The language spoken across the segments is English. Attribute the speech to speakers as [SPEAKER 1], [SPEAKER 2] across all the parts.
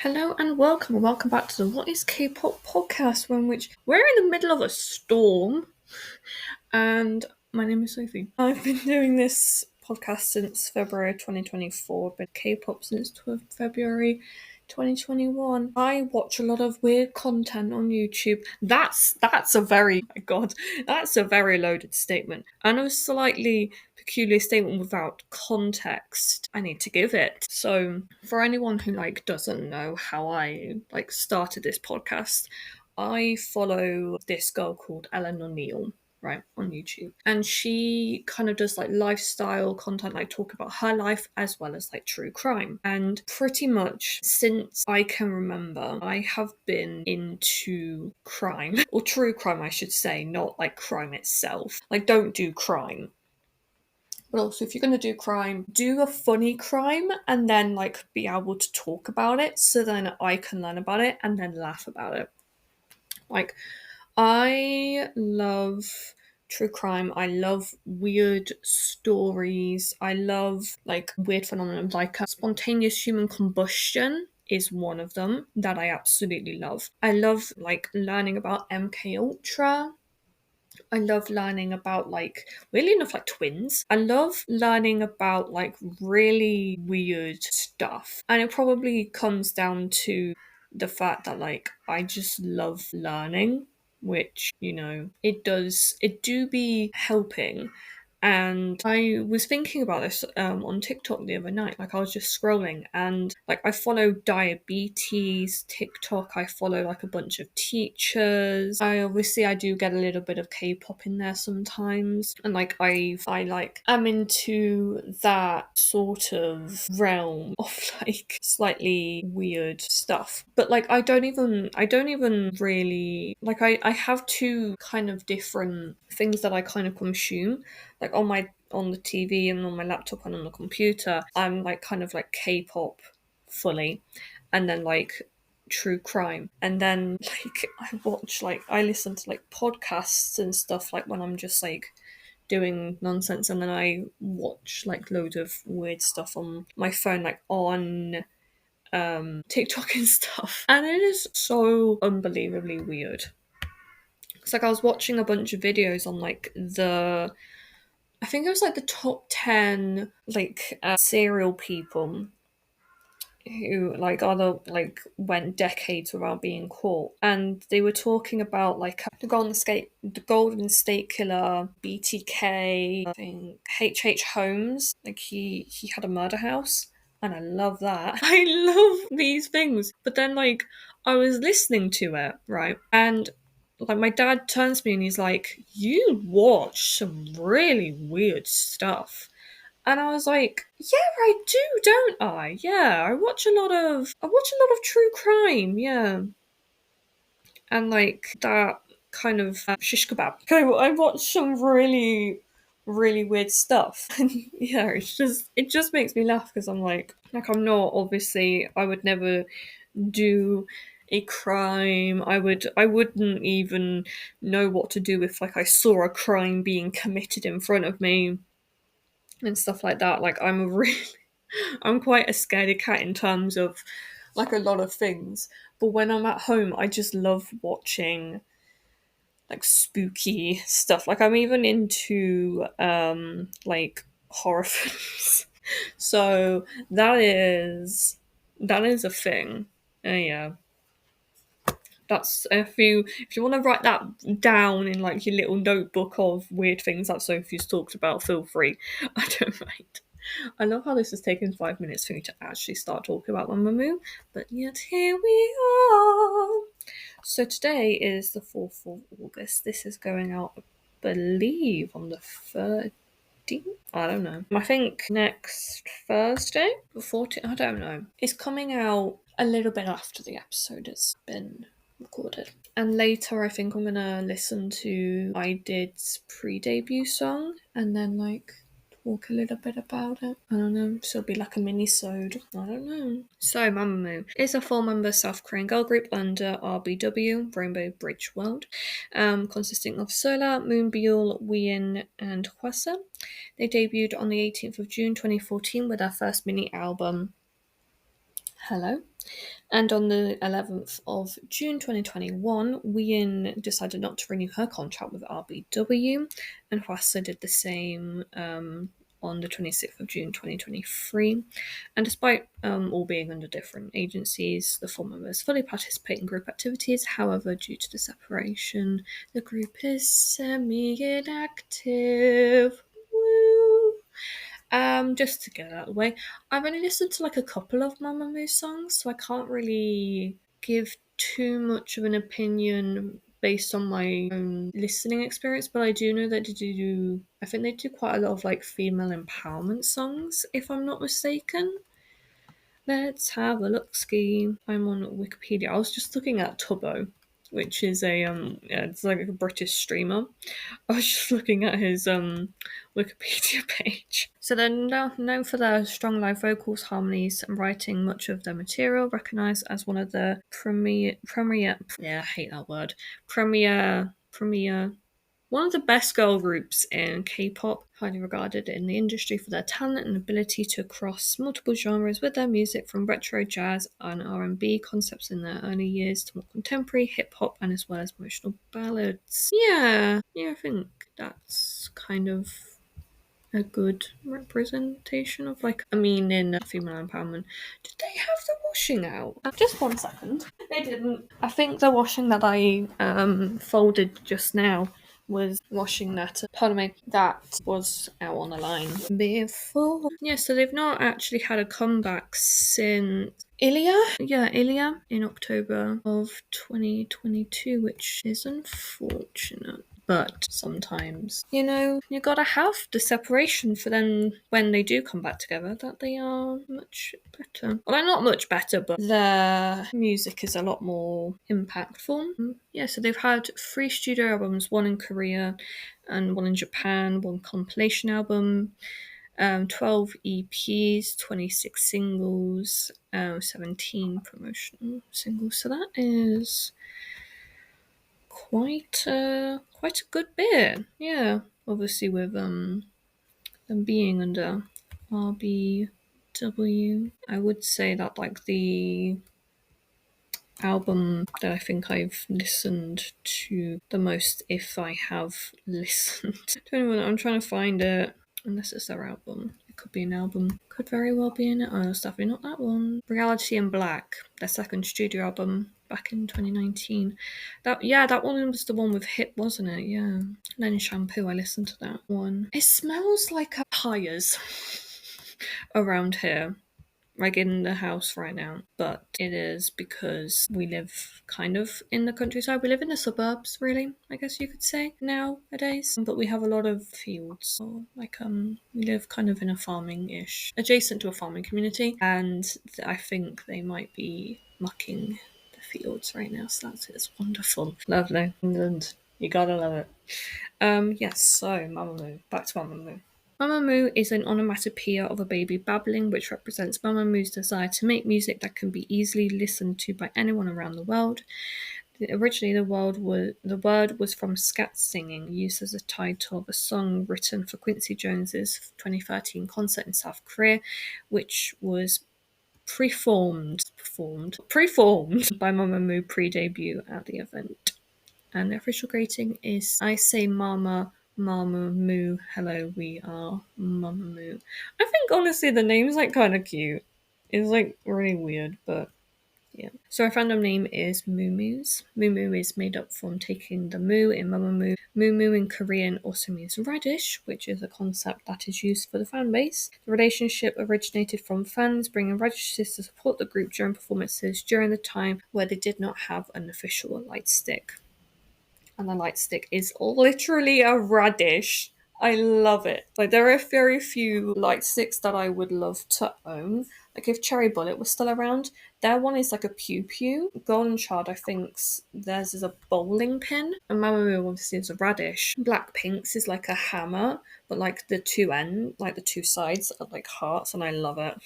[SPEAKER 1] Hello and welcome back to the What is K-pop podcast, in which we're in the middle of a storm. And my name is Sophie. I've been doing this podcast since February 2024, but K-pop since February 2021. I watch a lot of weird content on YouTube. That's a very my god, that's a very loaded statement. And a slightly peculiar statement without context I need to give it. So for anyone who doesn't know how I started this podcast, I follow this girl called Ellen O'Neill, right, on YouTube. And she kind of does lifestyle content, talk about her life as well as true crime. And pretty much since I can remember, I have been into crime, or true crime, I should say, not crime itself. Don't do crime. But also, if you're going to do crime, do a funny crime and then be able to talk about it so then I can learn about it and then laugh about it. I love true crime. I love weird stories. I love weird phenomena spontaneous human combustion is one of them that I absolutely love. I love learning about MK Ultra. I love learning about weirdly enough twins. I love learning about really weird stuff. And it probably comes down to the fact that I just love learning, which, it do be helping. And I was thinking about this on TikTok the other night. I was just scrolling and I follow diabetes TikTok. I follow a bunch of teachers. I do get a little bit of K-pop in there sometimes. And I'm into that sort of realm of slightly weird stuff. But I don't even really I have two kind of different things that I kind of consume. On the TV and on my laptop and on the computer, I'm kind of K-pop fully, and then true crime, and then I listen to podcasts and stuff when I'm just doing nonsense, and then I watch loads of weird stuff on my phone, on TikTok and stuff, and it is so unbelievably weird. It's I was watching a bunch of videos on I think it was the top 10 serial people who either went decades without being caught, and they were talking about the Golden State Killer, BTK, I think H Holmes. He had a murder house, and I love that. I love these things. But then I was listening to it, right, and my dad turns to me and he's like, "You watch some really weird stuff." And I was like, "Yeah, I do, don't I? Yeah, I watch a lot of true crime, yeah." And that kind of shish kebab. I watch some really, really weird stuff. And yeah, it just makes me laugh because I'm I'm not, obviously, I would never do a crime. I wouldn't even know what to do if I saw a crime being committed in front of me and stuff like that. I'm quite a scaredy cat in terms of a lot of things. But when I'm at home, I just love watching spooky stuff. I'm even into horror films. So that is a thing. Yeah. That's if you want to write that down in your little notebook of weird things that Sophie's talked about, feel free. I don't mind. I love how this has taken 5 minutes for me to actually start talking about MAMAMOO, but yet here we are. So today is the 4th of August. This is going out, I believe, on the 13th. I don't know. I think next Thursday, the 14th. I don't know. It's coming out a little bit after the episode has been recorded. And later, I think I'm gonna listen to I.Did's pre-debut song and then talk a little bit about it. I don't know. So it'll be a mini-sode. I don't know. So MAMAMOO is a 4-member South Korean girl group under RBW, Rainbow Bridge World, consisting of Sola, Moonbyul, Wheein, and Hwasa. They debuted on the 18th of June 2014 with their first mini album, Hello. And on the 11th of June 2021, Wheein decided not to renew her contract with RBW, and Hwasa did the same on the 26th of June 2023. And despite all being under different agencies, the four members fully participate in group activities. However, due to the separation, the group is semi-inactive. Woo! Just to get it out of the way, I've only listened to like a couple of MAMAMOO songs, so I can't really give too much of an opinion based on my own listening experience. But I do know that they do. I think they do quite a lot of like female empowerment songs, if I'm not mistaken. Let's have a look ski. I'm on Wikipedia. I was just looking at Tubbo, which is a yeah, it's like a British streamer. I was just looking at his Wikipedia page. So they're known for their strong live vocals, harmonies, and writing much of their material. Recognized as one of the premier yeah, I hate that word. Premier one of the best girl groups in K-pop, highly regarded in the industry for their talent and ability to cross multiple genres with their music, from retro jazz and R&B concepts in their early years to more contemporary hip hop, and as well as emotional ballads. Yeah, I think that's kind of a good representation of like, I mean, in female empowerment. Did they have the washing out? Just 1 second. They didn't. I think the washing that I folded just now was washing that. Pardon me. That was out on the line before. Yeah, so they've not actually had a comeback since Ilya? Yeah, Ilya in October of 2022, which is unfortunate. But sometimes, you gotta have the separation for then when they do come back together that they are much better. Well, not much better, but their music is a lot more impactful. Yeah, so they've had 3 studio albums, one in Korea and one in Japan, one compilation album, 12 EPs, 26 singles, 17 promotional singles. So that is quite a good bit. Yeah, obviously with them being under RBW, I would say that like the album that I think I've listened to the most, if I have listened to anyone. I'm trying to find it, unless it's their album. It could be an album. Could very well be in it. Oh, it's definitely not that one. Reality in Black, their second studio album back in 2019. That one was the one with Hit, wasn't it? Yeah. And then Shampoo, I listened to that one. It smells like tires around here, like in the house right now, but it is because we live kind of in the countryside. We live in the suburbs, really, I guess you could say nowadays. But we have a lot of fields. So, like we live kind of in a farming-ish, adjacent to a farming community, and I think they might be mucking the fields right now. So it's wonderful, lovely England. You gotta love it. Yes. So MAMAMOO. Back to MAMAMOO. MAMAMOO is an onomatopoeia of a baby babbling, which represents MAMAMOO's desire to make music that can be easily listened to by anyone around the world. Originally, the word was from scat singing, used as a title of a song written for Quincy Jones's 2013 concert in South Korea, which was performed by MAMAMOO pre-debut at the event. And the official greeting is, I say mama, mama moo, hello, we are MAMAMOO. I think honestly the name's like kind of cute. It's like really weird, but yeah. So our fandom name is Moo-Moos. Moo-Moo is made up from taking the moo in MAMAMOO. Moo-Moo in Korean also means radish, which is a concept that is used for the fan base. The relationship originated from fans bringing radishes to support the group during performances during the time where they did not have an official light stick. And the light stick is literally a radish. I love it. Like, there are very few light sticks that I would love to own. Like, if Cherry Bullet was still around, their one is like a pew pew. Golden Child, I think theirs is a bowling pin. And MAMAMOO obviously is a radish. Blackpink's is like a hammer, but like the two sides are like hearts, and I love it.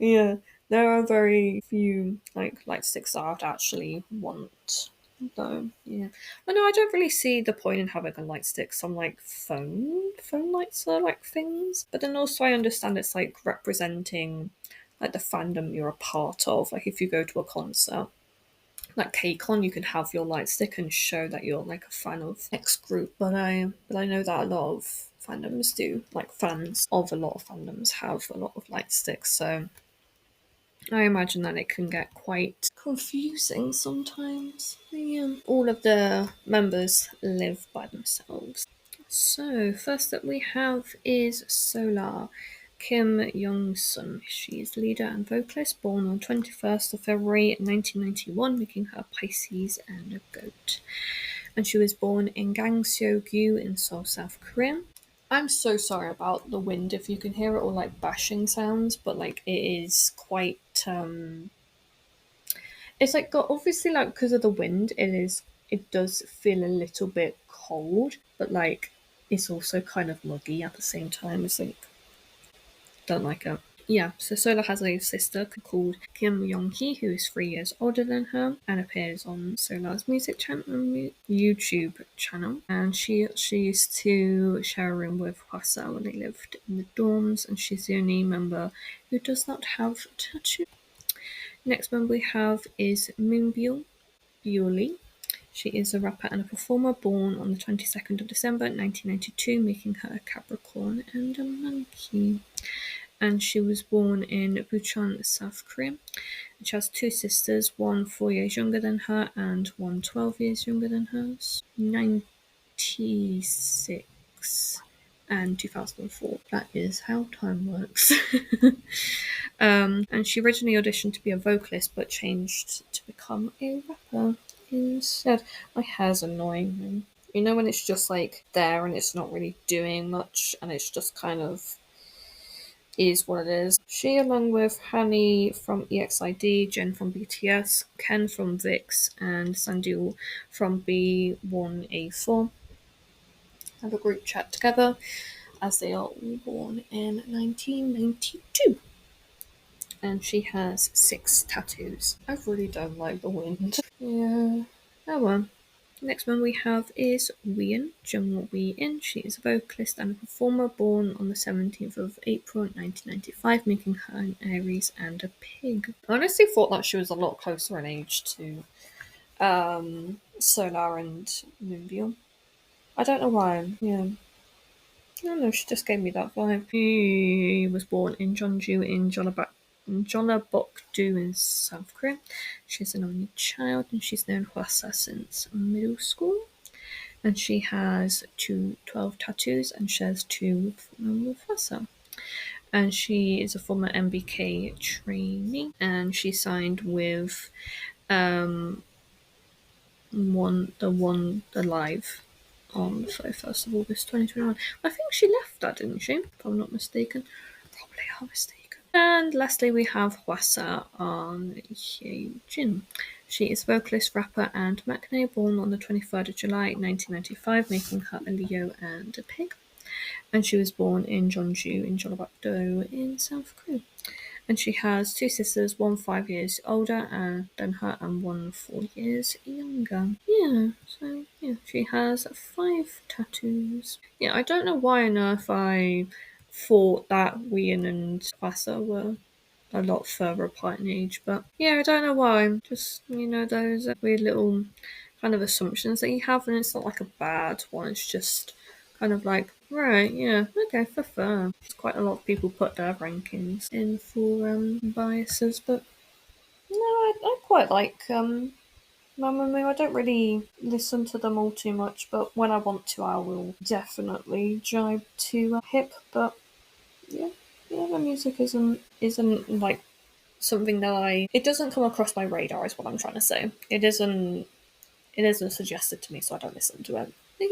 [SPEAKER 1] Yeah, there are very few like light sticks that I would actually want. Though, yeah. But no, I don't really see the point in having a light stick. Some like phone lights are like things. But then also I understand it's like representing like the fandom you're a part of. Like if you go to a concert, like KCON, you can have your light stick and show that you're like a fan of X group. But I know that a lot of fandoms do, like fans of a lot of fandoms have a lot of light sticks, so I imagine that it can get quite confusing sometimes. Yeah. All of the members live by themselves. So, first up we have is Solar Kim Young-sun. She is leader and vocalist, born on 21st of February 1991, making her Pisces and a goat. And she was born in Gangseong-gu in Seoul, South Korea. I'm so sorry about the wind if you can hear it, or like bashing sounds, but like it is quite it's like got obviously like because of the wind, it does feel a little bit cold, but like it's also kind of muggy at the same time. It's like don't like it. Yeah, so Sola has a sister called Kim Young-hee, who is 3 years older than her and appears on Sola's music channel, YouTube channel. And she used to share a room with Hwasa when they lived in the dorms, and she's the only member who does not have tattoos. Next one we have is Moonbyul Bewley. She is a rapper and a performer, born on the 22nd of December 1992, making her a Capricorn and a monkey. And she was born in Bucheon, South Korea. She has two sisters, one 4 years younger than her and one 12 years younger than her. 96 and 2004. That is how time works. And she originally auditioned to be a vocalist but changed to become a rapper instead. My hair's annoying me. You know when it's just like there and it's not really doing much and it's just kind of is what it is. She, along with Hani from EXID, Jen from BTS, Ken from VIX, and Sandul from B1A4, have a group chat together as they are all born in 1992. And she has 6 tattoos. I really don't like the wind. Yeah. Oh well. Next one we have is Wheein, Jung Wheein. She is a vocalist and a performer, born on the 17th of April 1995, making her an Aries and a pig. I honestly thought that she was a lot closer in age to Solar and Moonbyul. I don't know why. Yeah. I don't know, she just gave me that vibe. She was born in Jeonju in Jeollabuk-do in South Korea. She's an only child and she's known Hwasa since middle school. And she has 12 tattoos and shares 2 with Hwasa. And she is a former MBK trainee and she signed with um, the Live on the 31st of August 2021. I think she left that, didn't she? If I'm not mistaken. Probably are mistaken. And lastly, we have Hwasa on Hyejin. She is vocalist, rapper, and maknae, born on the 23rd of July 1995, making her a Leo and a pig. And she was born in Jeonju in Jeollabuk-do in South Korea. And she has 2 sisters, one 5 years older than her and one 4 years younger. Yeah, so yeah, she has 5 tattoos. Yeah, I don't know why on earth I thought that Wheein and Hwasa were a lot further apart in age, but yeah, I don't know why. Just, those weird little kind of assumptions that you have, and it's not like a bad one, it's just kind of like, right, yeah, okay, for fun. Just quite a lot of people put their rankings in for biases, but no, I quite like MAMAMOO. I don't really listen to them all too much, but when I want to, I will definitely jibe to hip. But yeah, yeah, the music isn't like something that it doesn't come across my radar. Is what I'm trying to say. It isn't suggested to me, so I don't listen to it. But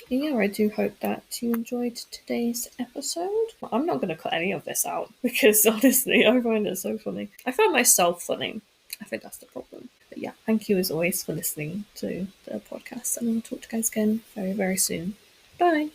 [SPEAKER 1] yeah, I do hope that you enjoyed today's episode. I'm not going to cut any of this out because honestly, I find it so funny. I find myself funny. I think that's the problem. But yeah, thank you as always for listening to the podcast, and I'll talk to you guys again very, very soon. Bye.